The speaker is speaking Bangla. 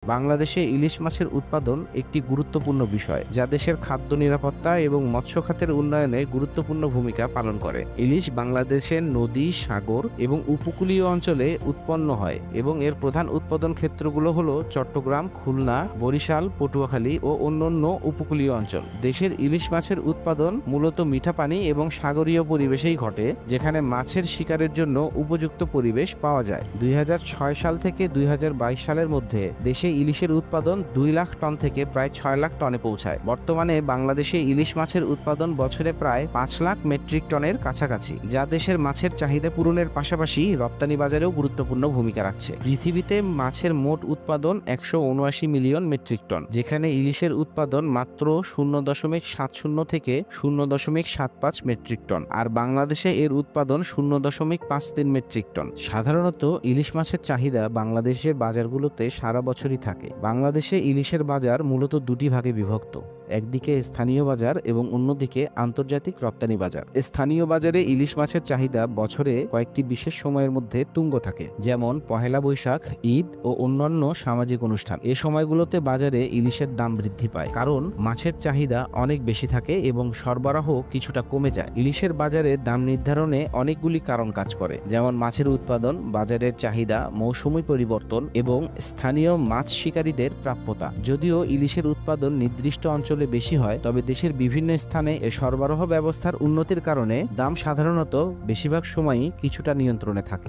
বাংলাদেশে ইলিশ মাছের উৎপাদন একটি গুরুত্বপূর্ণ বিষয় যা দেশের খাদ্য নিরাপত্তা এবং মৎস্য খাতের উন্নয়নে গুরুত্বপূর্ণ ভূমিকা পালন করে। ইলিশ বাংলাদেশের নদী, সাগর এবং উপকূলীয় অঞ্চলে উৎপন্ন হয় এবং এর প্রধান উৎপাদন ক্ষেত্রগুলো হলো চট্টগ্রাম, খুলনা, বরিশাল, পটুয়াখালী ও অন্যান্য উপকূলীয় অঞ্চল। দেশের ইলিশ মাছের উৎপাদন মূলত মিঠা পানি এবং সাগরীয় পরিবেশেই ঘটে, যেখানে মাছের শিকারের জন্য উপযুক্ত পরিবেশ পাওয়া যায়। 2006 সাল থেকে 2022 সালের মধ্যে দেশে ইলিশের উৎপাদন 2 লাখ টন থেকে প্রায় 6 লাখ টনে পৌঁছায়। বর্তমানে বাংলাদেশে ইলিশ মাছের উৎপাদন বছরে প্রায় 5 লাখ মেট্রিক টনের কাছাকাছি, যা দেশের মাছের চাহিদা পূরণের পাশাপাশি রপ্তানি বাজারেও গুরুত্বপূর্ণ ভূমিকা রাখছে। পৃথিবীতে মাছের মোট উৎপাদন 179 মিলিয়ন মেট্রিক টন, যেখানে ইলিশের উৎপাদন মাত্র 0.70 থেকে 0.75 মেট্রিক টন, আর বাংলাদেশে এর উৎপাদন 0.53 মেট্রিক টন। সাধারণত ইলিশ মাছের চাহিদা বাংলাদেশের বাজারগুলোতে সারা বছরই থাকে। বাংলাদেশে ইলিশের বাজার মূলত দুটি ভাগে বিভক্ত, একদিকে স্থানীয় বাজার এবং অন্যদিকে আন্তর্জাতিক রপ্তানি বাজার। স্থানীয় বাজারে ইলিশ মাছের চাহিদা বছরে কয়েকটি বিশেষ সময়ের মধ্যে তুঙ্গ থাকে, যেমন পহেলা বৈশাখ, ঈদ ও অন্যান্য সামাজিক অনুষ্ঠান। এ সময়গুলোতে বাজারে ইলিশের দাম বৃদ্ধি পায়, কারণ মাছের চাহিদা অনেক বেশি থাকে এবং সরবরাহ কিছুটা কমে যায়। ইলিশের বাজারে দাম নির্ধারণে অনেকগুলি কারণ কাজ করে, যেমন মাছের উৎপাদন, বাজারের চাহিদা, মৌসুমি পরিবর্তন এবং স্থানীয় মাছ শিকারীদের প্রাপ্যতা। যদিও ইলিশের উৎপাদন নির্দিষ্ট অঞ্চলে বেশি হয়, তবে দেশের বিভিন্ন স্থানে এ সরবরাহ ব্যবস্থার উন্নতির কারণে দাম সাধারণত বেশিরভাগ সময়ই কিছুটা নিয়ন্ত্রণে থাকে।